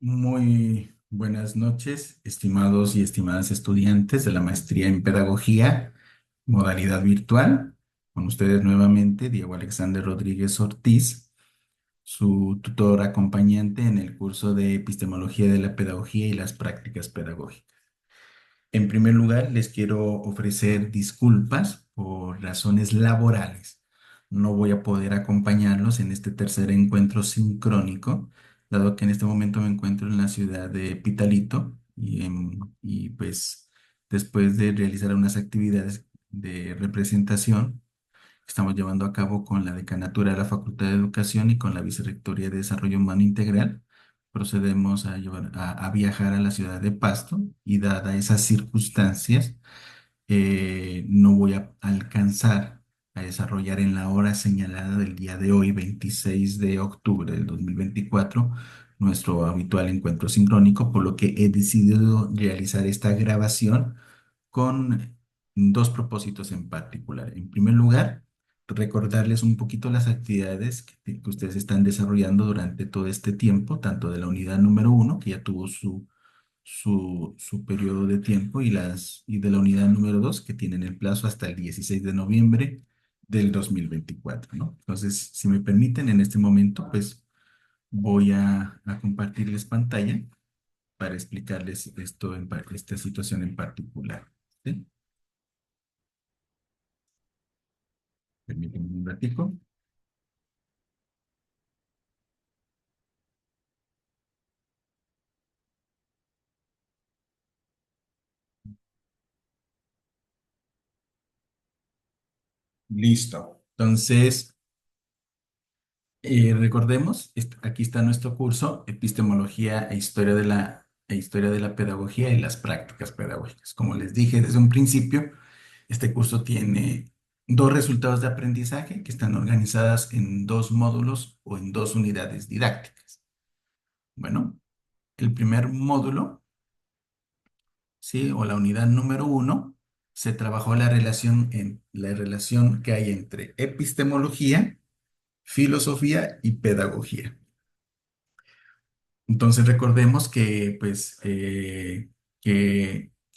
Muy buenas noches, estimados y estimadas estudiantes de la maestría en pedagogía, modalidad virtual. Con ustedes nuevamente, Diego Alexander Rodríguez Ortiz, su tutor acompañante en el curso de Epistemología de la Pedagogía y las Prácticas Pedagógicas. En primer lugar, les quiero ofrecer disculpas por razones laborales. No voy a poder acompañarlos en este tercer encuentro sincrónico, dado que en este momento me encuentro en la ciudad de Pitalito y pues después de realizar unas actividades de representación que estamos llevando a cabo con la Decanatura de la Facultad de Educación y con la Vicerrectoría de Desarrollo Humano Integral, procedemos a viajar a la ciudad de Pasto y dadas esas circunstancias, no voy a alcanzar a desarrollar en la hora señalada del día de hoy, 26 de octubre del 2024, nuestro habitual encuentro sincrónico, por lo que he decidido realizar esta grabación con dos propósitos en particular. En primer lugar, recordarles un poquito las actividades que ustedes están desarrollando durante todo este tiempo, tanto de la unidad número uno, que ya tuvo su periodo de tiempo, y de la unidad número 2 que tienen el plazo hasta el 16 de noviembre del 2024, ¿no? Entonces, si me permiten, en este momento, pues voy a compartirles pantalla para explicarles esta situación en particular. ¿Sí? Permítanme un ratico. Listo. Entonces, recordemos, aquí está nuestro curso, Epistemología e Historia de la Pedagogía y las Prácticas Pedagógicas. Como les dije desde un principio, este curso tiene dos resultados de aprendizaje que están organizadas en dos módulos o en dos unidades didácticas. Bueno, el primer módulo, ¿sí? O la unidad número uno, se trabajó la relación que hay entre epistemología, filosofía y pedagogía. Entonces recordemos que, pues, que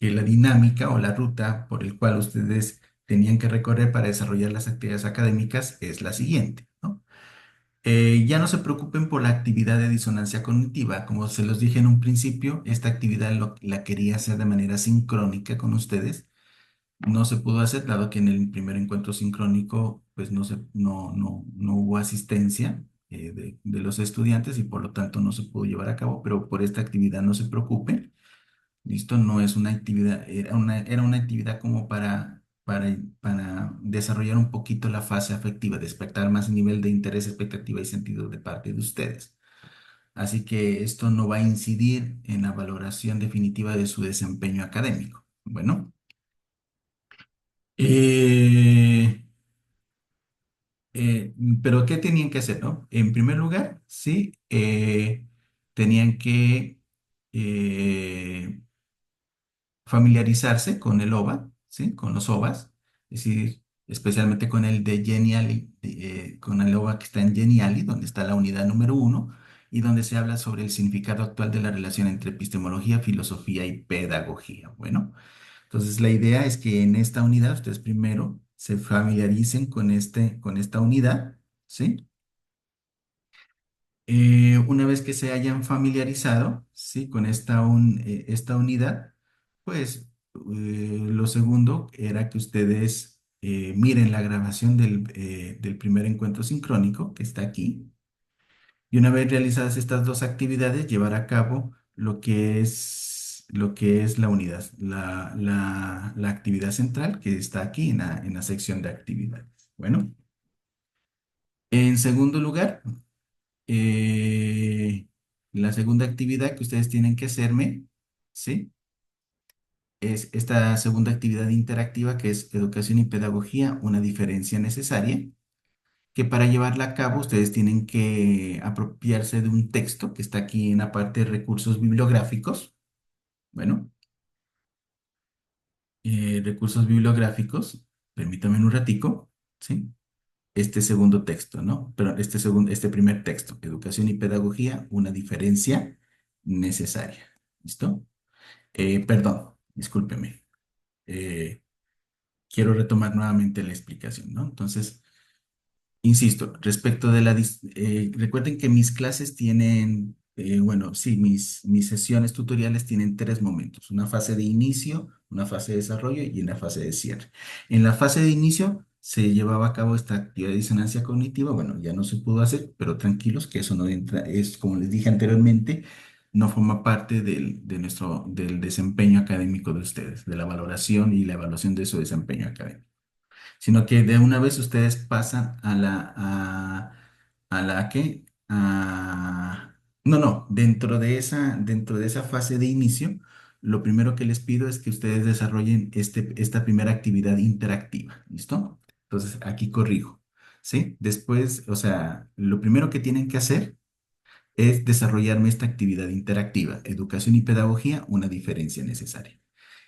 la dinámica o la ruta por el cual ustedes tenían que recorrer para desarrollar las actividades académicas es la siguiente, ¿no? Ya no se preocupen por la actividad de disonancia cognitiva. Como se los dije en un principio, esta actividad la quería hacer de manera sincrónica con ustedes. No se pudo hacer, dado que en el primer encuentro sincrónico, pues no hubo asistencia de los estudiantes y por lo tanto no se pudo llevar a cabo, pero por esta actividad no se preocupen. Listo, no es una actividad, era una actividad como para desarrollar un poquito la fase afectiva, despertar más nivel de interés, expectativa y sentido de parte de ustedes. Así que esto no va a incidir en la valoración definitiva de su desempeño académico. Bueno. Eh, pero ¿qué tenían que hacer, no? En primer lugar, sí, tenían que eh, familiarizarse con el OVA, ¿sí? Con los OVAs, es decir, especialmente con el de Geniali, con el OVA que está en Geniali, donde está la unidad número uno, y donde se habla sobre el significado actual de la relación entre epistemología, filosofía y pedagogía. Bueno. Entonces, la idea es que en esta unidad ustedes primero se familiaricen con esta unidad, ¿sí? Una vez que se hayan familiarizado, ¿sí? Con esta unidad, pues lo segundo era que ustedes miren la grabación del primer encuentro sincrónico que está aquí. Y una vez realizadas estas dos actividades, llevar a cabo lo que es la unidad, la actividad central que está aquí en la sección de actividades. Bueno, en segundo lugar, eh, la segunda actividad que ustedes tienen que hacerme, ¿sí? Es esta segunda actividad interactiva que es educación y pedagogía, una diferencia necesaria, que para llevarla a cabo ustedes tienen que apropiarse de un texto que está aquí en la parte de recursos bibliográficos. Bueno, recursos bibliográficos, permítame un ratico, ¿sí? Este segundo texto, ¿no? Pero este primer texto, educación y pedagogía, una diferencia necesaria. ¿Listo? Perdón, discúlpeme. Eh, quiero retomar nuevamente la explicación, ¿no? Entonces, insisto, respecto de recuerden que mis clases tienen, bueno, sí, mis sesiones tutoriales tienen tres momentos, una fase de inicio, una fase de desarrollo y una fase de cierre. En la fase de inicio se llevaba a cabo esta actividad de disonancia cognitiva, bueno, ya no se pudo hacer, pero tranquilos que eso no entra, es como les dije anteriormente, no forma parte del desempeño académico de ustedes, de la valoración y la evaluación de su desempeño académico, sino que de una vez ustedes pasan a la que, no, no, dentro de esa fase de inicio, lo primero que les pido es que ustedes desarrollen esta primera actividad interactiva, ¿listo? Entonces, aquí corrijo, ¿sí? Después, o sea, lo primero que tienen que hacer es desarrollarme esta actividad interactiva, educación y pedagogía, una diferencia necesaria,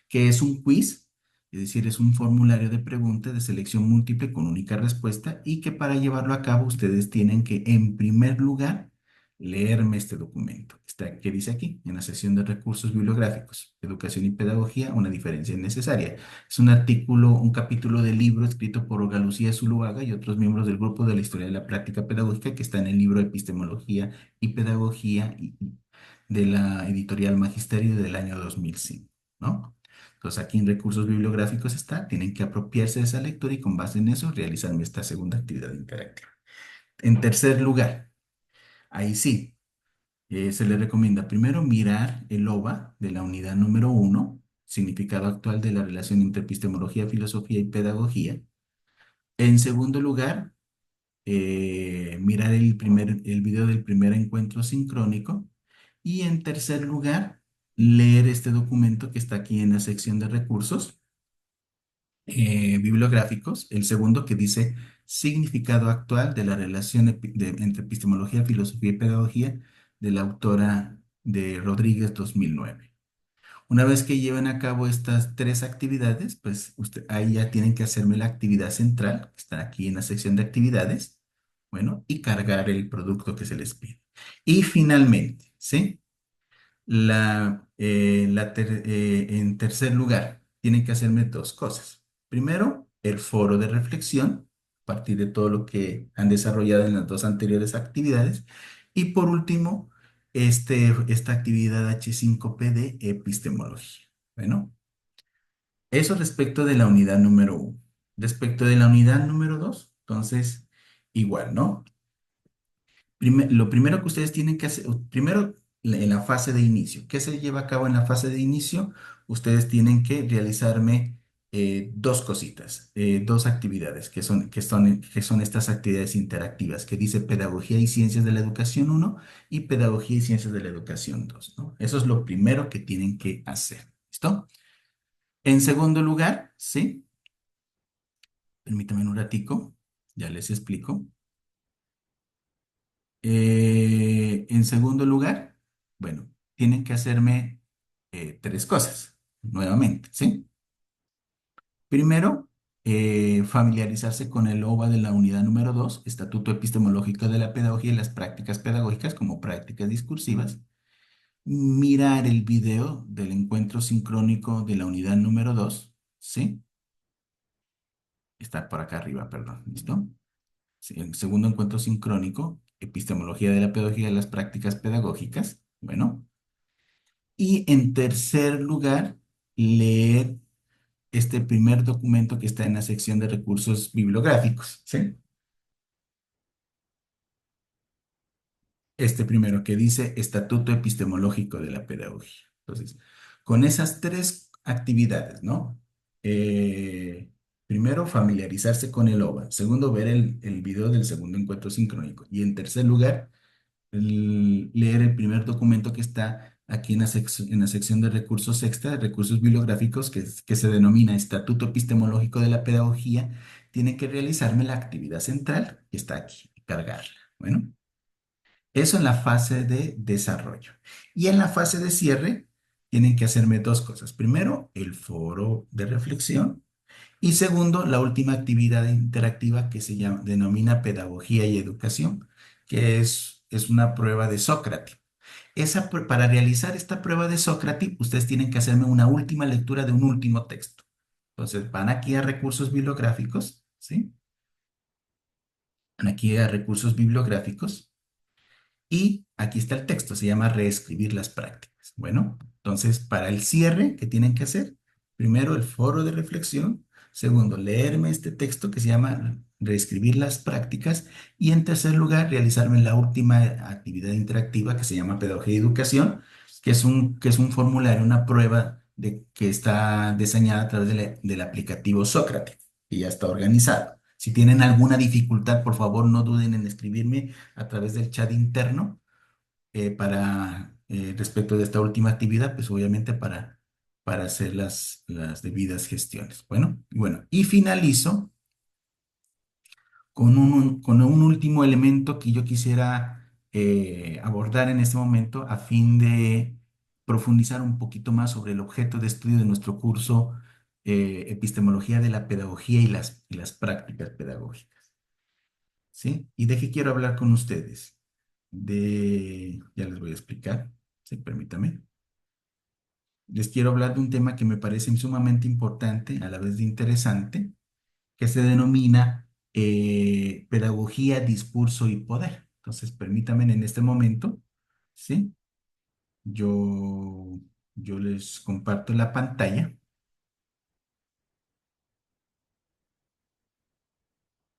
que es un quiz, es decir, es un formulario de preguntas de selección múltiple con única respuesta y que para llevarlo a cabo ustedes tienen que, en primer lugar, leerme este documento. Está, ¿qué dice aquí? En la sección de recursos bibliográficos, educación y pedagogía, una diferencia innecesaria. Es un artículo, un capítulo del libro escrito por Olga Lucía Zuluaga y otros miembros del grupo de la historia de la práctica pedagógica que está en el libro Epistemología y Pedagogía de la editorial Magisterio del año 2005, ¿no? Entonces aquí en recursos bibliográficos está, tienen que apropiarse de esa lectura y con base en eso realizarme esta segunda actividad interactiva. En tercer lugar, ahí sí, se le recomienda primero mirar el OVA de la unidad número uno, significado actual de la relación entre epistemología, filosofía y pedagogía. En segundo lugar, mirar el video del primer encuentro sincrónico. Y en tercer lugar, leer este documento que está aquí en la sección de recursos bibliográficos, el segundo que dice significado actual de la relación entre epistemología, filosofía y pedagogía de la autora de Rodríguez 2009. Una vez que lleven a cabo estas tres actividades, pues ahí ya tienen que hacerme la actividad central, que está aquí en la sección de actividades, bueno, y cargar el producto que se les pide. Y finalmente, ¿sí? En tercer lugar, tienen que hacerme dos cosas. Primero, el foro de reflexión, a partir de todo lo que han desarrollado en las dos anteriores actividades. Y por último, esta actividad H5P de epistemología. Bueno, eso respecto de la unidad número uno. Respecto de la unidad número dos, entonces, igual, ¿no? Lo primero que ustedes tienen que hacer, primero en la fase de inicio. ¿Qué se lleva a cabo en la fase de inicio? Ustedes tienen que realizarme dos cositas, dos actividades, que son estas actividades interactivas, que dice Pedagogía y Ciencias de la Educación uno y Pedagogía y Ciencias de la Educación 2, ¿no? Eso es lo primero que tienen que hacer. ¿Listo? En segundo lugar, ¿sí? Permítanme un ratico, ya les explico. En segundo lugar, bueno, tienen que hacerme tres cosas, nuevamente, ¿sí? Primero, familiarizarse con el OVA de la unidad número 2, Estatuto Epistemológico de la Pedagogía y las prácticas pedagógicas como prácticas discursivas. Mirar el video del encuentro sincrónico de la unidad número 2, ¿sí? Está por acá arriba, perdón, ¿listo? Sí, el segundo encuentro sincrónico, Epistemología de la Pedagogía y las prácticas pedagógicas. Bueno. Y en tercer lugar, leer este primer documento que está en la sección de recursos bibliográficos, ¿sí? Este primero que dice Estatuto Epistemológico de la Pedagogía. Entonces, con esas tres actividades, ¿no? Primero, familiarizarse con el OVA. Segundo, ver el video del segundo encuentro sincrónico. Y en tercer lugar, leer el primer documento que está aquí en la sección de recursos extra, recursos bibliográficos, que se denomina Estatuto Epistemológico de la Pedagogía, tiene que realizarme la actividad central que está aquí, cargarla. Bueno, eso en la fase de desarrollo. Y en la fase de cierre, tienen que hacerme dos cosas. Primero, el foro de reflexión. Y segundo, la última actividad interactiva que denomina pedagogía y educación, que es una prueba de Sócrates. Para realizar esta prueba de Sócrates, ustedes tienen que hacerme una última lectura de un último texto. Entonces, van aquí a recursos bibliográficos, ¿sí? Van aquí a recursos bibliográficos. Y aquí está el texto, se llama reescribir las prácticas. Bueno, entonces para el cierre, ¿qué tienen que hacer? Primero, el foro de reflexión. Segundo, leerme este texto que se llama reescribir las prácticas. Y en tercer lugar, realizarme la última actividad interactiva que se llama pedagogía y educación, que es un formulario, una prueba que está diseñada a través del aplicativo Sócrates, y ya está organizado. Si tienen alguna dificultad, por favor, no duden en escribirme a través del chat interno para respecto de esta última actividad, pues obviamente para hacer las debidas gestiones. Bueno, y finalizo con un último elemento que yo quisiera abordar en este momento a fin de profundizar un poquito más sobre el objeto de estudio de nuestro curso Epistemología de la Pedagogía y las prácticas pedagógicas. ¿Sí? ¿Y de qué quiero hablar con ustedes? Ya les voy a explicar, sí, permítame. Les quiero hablar de un tema que me parece sumamente importante, a la vez de interesante, que se denomina pedagogía, discurso y poder. Entonces, permítanme en este momento, ¿sí? Yo, yo les comparto la pantalla.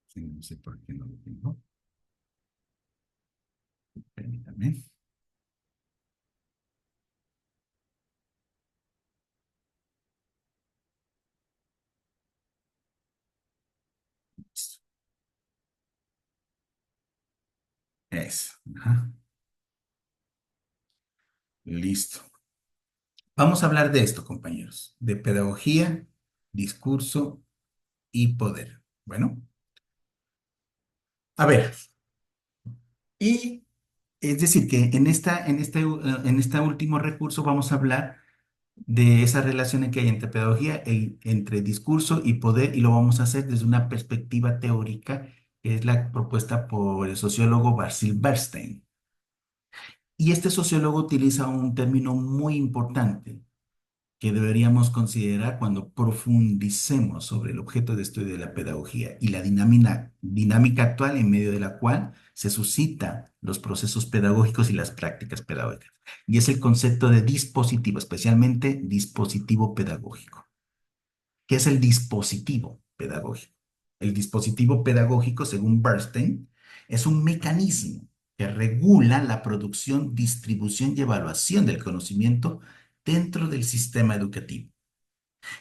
Sí, no sé por qué no lo tengo. Permítanme. Listo. Eso. Ajá. Listo. Vamos a hablar de esto, compañeros, de pedagogía, discurso y poder. Bueno, a ver, y es decir, que en este último recurso vamos a hablar de esa relación que hay entre pedagogía, entre discurso y poder, y lo vamos a hacer desde una perspectiva teórica, que es la propuesta por el sociólogo Basil Bernstein. Y este sociólogo utiliza un término muy importante que deberíamos considerar cuando profundicemos sobre el objeto de estudio de la pedagogía y la dinámica actual en medio de la cual se suscitan los procesos pedagógicos y las prácticas pedagógicas. Y es el concepto de dispositivo, especialmente dispositivo pedagógico. ¿Qué es el dispositivo pedagógico? El dispositivo pedagógico, según Bernstein, es un mecanismo que regula la producción, distribución y evaluación del conocimiento dentro del sistema educativo.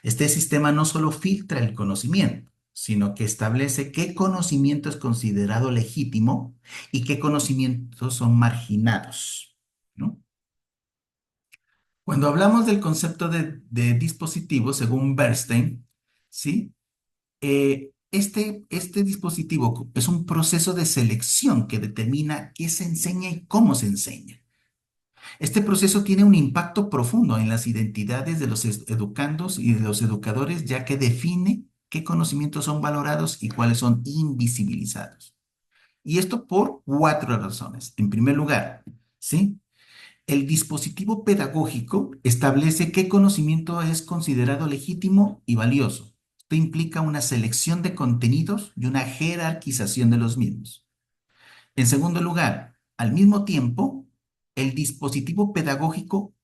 Este sistema no solo filtra el conocimiento, sino que establece qué conocimiento es considerado legítimo y qué conocimientos son marginados, ¿no? Cuando hablamos del concepto de dispositivo, según Bernstein, ¿sí? Este dispositivo es un proceso de selección que determina qué se enseña y cómo se enseña. Este proceso tiene un impacto profundo en las identidades de los educandos y de los educadores, ya que define qué conocimientos son valorados y cuáles son invisibilizados. Y esto por cuatro razones. En primer lugar, ¿sí? El dispositivo pedagógico establece qué conocimiento es considerado legítimo y valioso. Esto implica una selección de contenidos y una jerarquización de los mismos. En segundo lugar, al mismo tiempo, el dispositivo pedagógico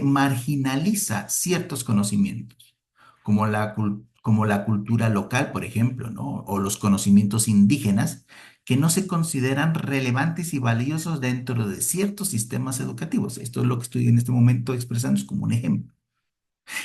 marginaliza ciertos conocimientos, como la cultura local, por ejemplo, ¿no? O los conocimientos indígenas, que no se consideran relevantes y valiosos dentro de ciertos sistemas educativos. Esto es lo que estoy en este momento expresando, es como un ejemplo.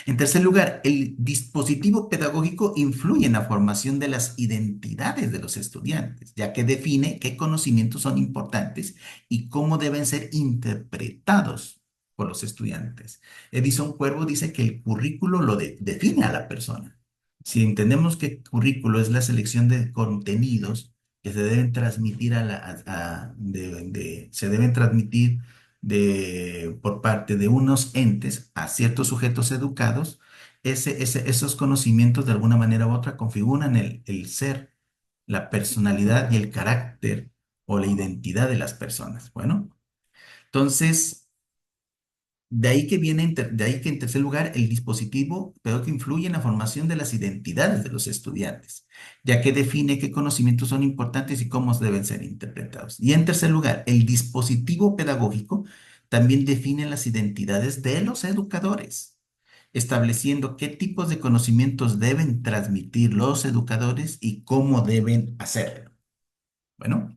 En tercer lugar, el dispositivo pedagógico influye en la formación de las identidades de los estudiantes, ya que define qué conocimientos son importantes y cómo deben ser interpretados por los estudiantes. Edison Cuervo dice que el currículo define a la persona. Si entendemos que currículo es la selección de contenidos que se deben transmitir se deben transmitir por parte de unos entes a ciertos sujetos educados, esos conocimientos de alguna manera u otra configuran el ser, la personalidad y el carácter o la identidad de las personas. Bueno, Entonces, de ahí que en tercer lugar, el dispositivo pedagógico influye en la formación de las identidades de los estudiantes, ya que define qué conocimientos son importantes y cómo deben ser interpretados. Y en tercer lugar, el dispositivo pedagógico también define las identidades de los educadores, estableciendo qué tipos de conocimientos deben transmitir los educadores y cómo deben hacerlo. Bueno.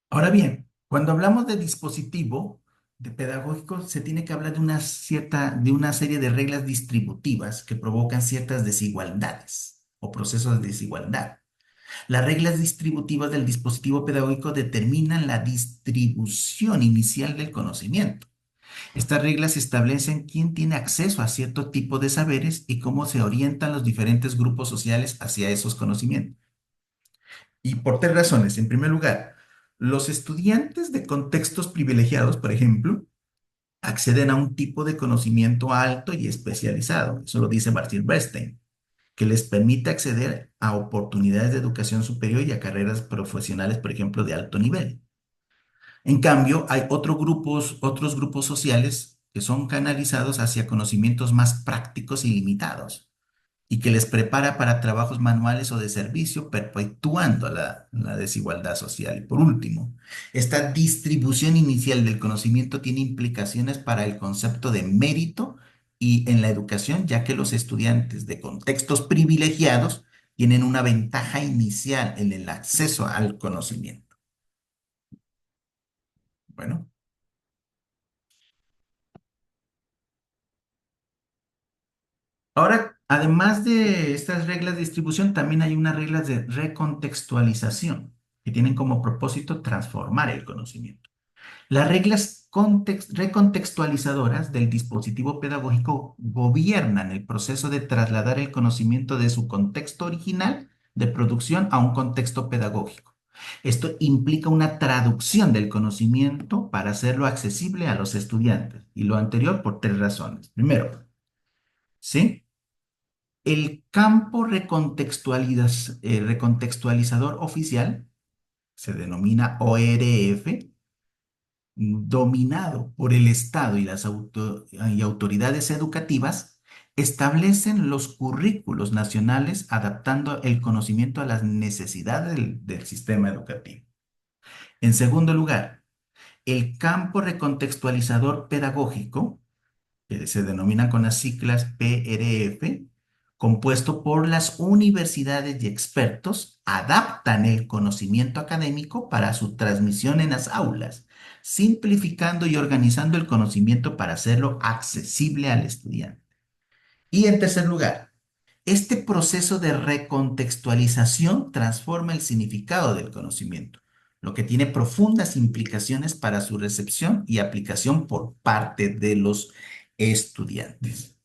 Ahora bien, cuando hablamos de dispositivo de pedagógico, se tiene que hablar de una serie de reglas distributivas que provocan ciertas desigualdades o procesos de desigualdad. Las reglas distributivas del dispositivo pedagógico determinan la distribución inicial del conocimiento. Estas reglas establecen quién tiene acceso a cierto tipo de saberes y cómo se orientan los diferentes grupos sociales hacia esos conocimientos. Y por tres razones. En primer lugar, los estudiantes de contextos privilegiados, por ejemplo, acceden a un tipo de conocimiento alto y especializado. Eso lo dice Martin Bernstein, que les permite acceder a oportunidades de educación superior y a carreras profesionales, por ejemplo, de alto nivel. En cambio, hay otros grupos sociales que son canalizados hacia conocimientos más prácticos y limitados y que les prepara para trabajos manuales o de servicio, perpetuando la desigualdad social. Y por último, esta distribución inicial del conocimiento tiene implicaciones para el concepto de mérito y en la educación, ya que los estudiantes de contextos privilegiados tienen una ventaja inicial en el acceso al conocimiento. Bueno. Ahora, además de estas reglas de distribución, también hay unas reglas de recontextualización que tienen como propósito transformar el conocimiento. Las reglas recontextualizadoras del dispositivo pedagógico gobiernan el proceso de trasladar el conocimiento de su contexto original de producción a un contexto pedagógico. Esto implica una traducción del conocimiento para hacerlo accesible a los estudiantes, y lo anterior por tres razones. Primero, ¿sí? El campo recontextualizador oficial se denomina ORF, dominado por el Estado y y autoridades educativas, establecen los currículos nacionales adaptando el conocimiento a las necesidades del sistema educativo. En segundo lugar, el campo recontextualizador pedagógico que se denomina con las siglas PRF, compuesto por las universidades y expertos, adaptan el conocimiento académico para su transmisión en las aulas, simplificando y organizando el conocimiento para hacerlo accesible al estudiante. Y en tercer lugar, este proceso de recontextualización transforma el significado del conocimiento, lo que tiene profundas implicaciones para su recepción y aplicación por parte de los estudiantes.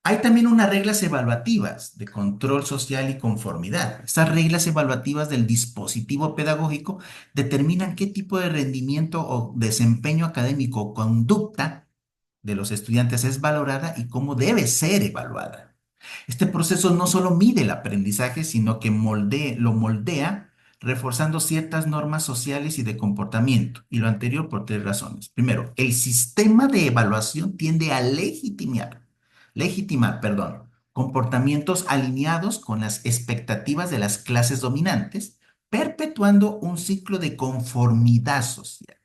Hay también unas reglas evaluativas de control social y conformidad. Estas reglas evaluativas del dispositivo pedagógico determinan qué tipo de rendimiento o desempeño académico o conducta de los estudiantes es valorada y cómo debe ser evaluada. Este proceso no solo mide el aprendizaje, sino que lo moldea, reforzando ciertas normas sociales y de comportamiento. Y lo anterior por tres razones. Primero, el sistema de evaluación tiende a legitimar, comportamientos alineados con las expectativas de las clases dominantes, perpetuando un ciclo de conformidad social.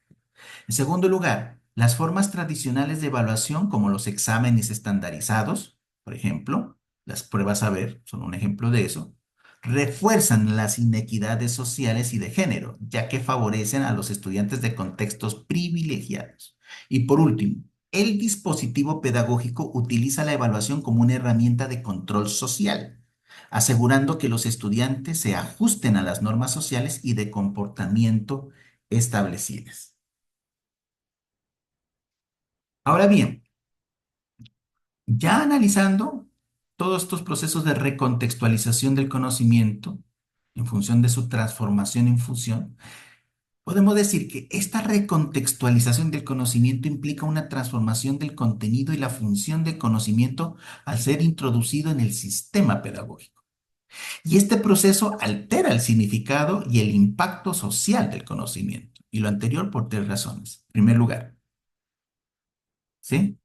En segundo lugar, las formas tradicionales de evaluación, como los exámenes estandarizados, por ejemplo, las pruebas saber son un ejemplo de eso, refuerzan las inequidades sociales y de género, ya que favorecen a los estudiantes de contextos privilegiados. Y por último, el dispositivo pedagógico utiliza la evaluación como una herramienta de control social, asegurando que los estudiantes se ajusten a las normas sociales y de comportamiento establecidas. Ahora bien, ya analizando todos estos procesos de recontextualización del conocimiento en función de su transformación en función, podemos decir que esta recontextualización del conocimiento implica una transformación del contenido y la función del conocimiento al ser introducido en el sistema pedagógico. Y este proceso altera el significado y el impacto social del conocimiento. Y lo anterior por tres razones. En primer lugar, ¿sí?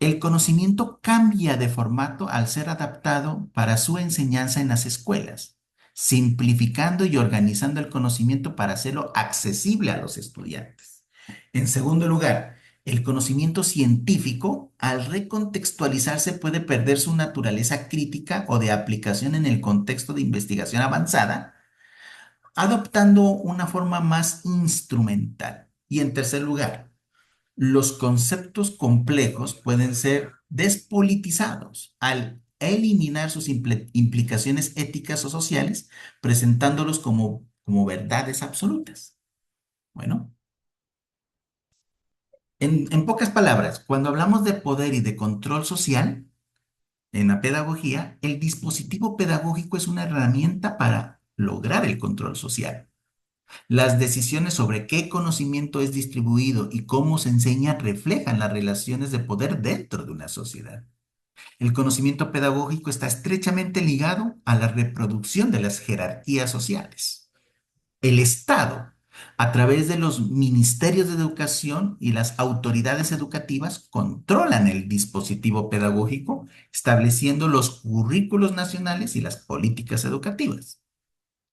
El conocimiento cambia de formato al ser adaptado para su enseñanza en las escuelas, simplificando y organizando el conocimiento para hacerlo accesible a los estudiantes. En segundo lugar, el conocimiento científico, al recontextualizarse, puede perder su naturaleza crítica o de aplicación en el contexto de investigación avanzada, adoptando una forma más instrumental. Y en tercer lugar, los conceptos complejos pueden ser despolitizados al eliminar sus implicaciones éticas o sociales, presentándolos como verdades absolutas. Bueno, en pocas palabras, cuando hablamos de poder y de control social en la pedagogía, el dispositivo pedagógico es una herramienta para lograr el control social. Las decisiones sobre qué conocimiento es distribuido y cómo se enseña reflejan las relaciones de poder dentro de una sociedad. El conocimiento pedagógico está estrechamente ligado a la reproducción de las jerarquías sociales. El Estado, a través de los ministerios de educación y las autoridades educativas, controlan el dispositivo pedagógico, estableciendo los currículos nacionales y las políticas educativas.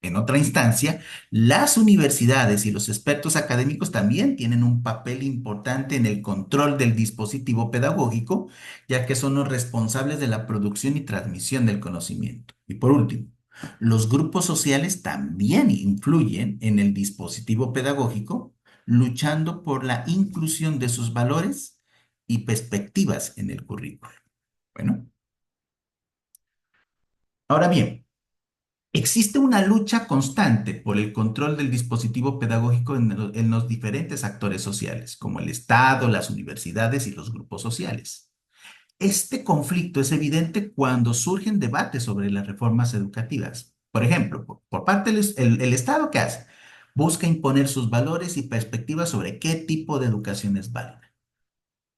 En otra instancia, las universidades y los expertos académicos también tienen un papel importante en el control del dispositivo pedagógico, ya que son los responsables de la producción y transmisión del conocimiento. Y por último, los grupos sociales también influyen en el dispositivo pedagógico, luchando por la inclusión de sus valores y perspectivas en el currículo. Bueno, ahora bien, existe una lucha constante por el control del dispositivo pedagógico en los diferentes actores sociales, como el Estado, las universidades y los grupos sociales. Este conflicto es evidente cuando surgen debates sobre las reformas educativas. Por ejemplo, por parte del Estado, ¿qué hace? Busca imponer sus valores y perspectivas sobre qué tipo de educación es válida.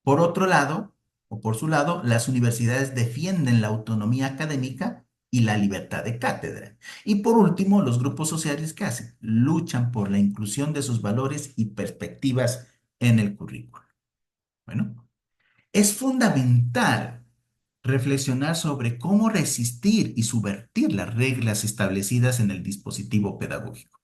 Por otro lado, o por su lado, las universidades defienden la autonomía académica y la libertad de cátedra. Y por último, los grupos sociales, ¿qué hacen? Luchan por la inclusión de sus valores y perspectivas en el currículo. Bueno, es fundamental reflexionar sobre cómo resistir y subvertir las reglas establecidas en el dispositivo pedagógico.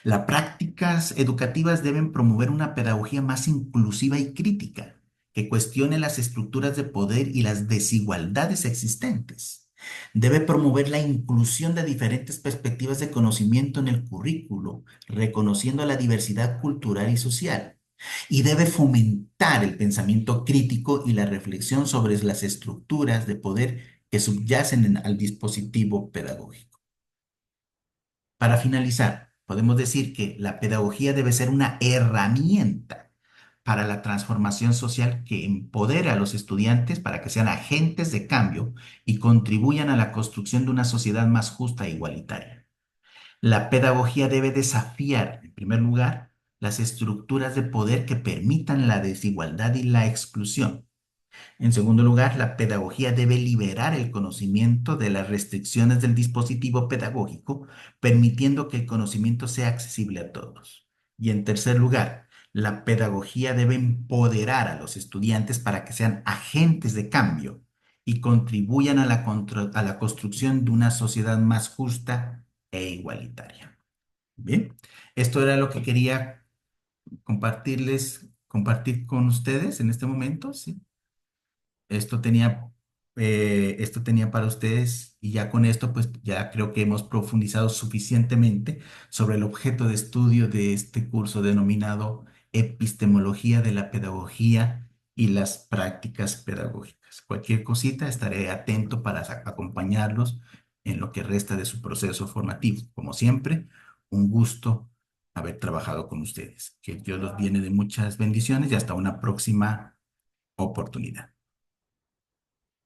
Las prácticas educativas deben promover una pedagogía más inclusiva y crítica, que cuestione las estructuras de poder y las desigualdades existentes. Debe promover la inclusión de diferentes perspectivas de conocimiento en el currículo, reconociendo la diversidad cultural y social. Y debe fomentar el pensamiento crítico y la reflexión sobre las estructuras de poder que subyacen al dispositivo pedagógico. Para finalizar, podemos decir que la pedagogía debe ser una herramienta para la transformación social que empodera a los estudiantes para que sean agentes de cambio y contribuyan a la construcción de una sociedad más justa e igualitaria. La pedagogía debe desafiar, en primer lugar, las estructuras de poder que permitan la desigualdad y la exclusión. En segundo lugar, la pedagogía debe liberar el conocimiento de las restricciones del dispositivo pedagógico, permitiendo que el conocimiento sea accesible a todos. Y en tercer lugar, la pedagogía debe empoderar a los estudiantes para que sean agentes de cambio y contribuyan a a la construcción de una sociedad más justa e igualitaria. Bien, esto era lo que quería compartir con ustedes en este momento, ¿sí? Esto tenía, esto tenía para ustedes y ya con esto pues ya creo que hemos profundizado suficientemente sobre el objeto de estudio de este curso denominado Epistemología de la Pedagogía y las Prácticas Pedagógicas. Cualquier cosita estaré atento para acompañarlos en lo que resta de su proceso formativo. Como siempre, un gusto haber trabajado con ustedes. Que Dios los viene de muchas bendiciones y hasta una próxima oportunidad.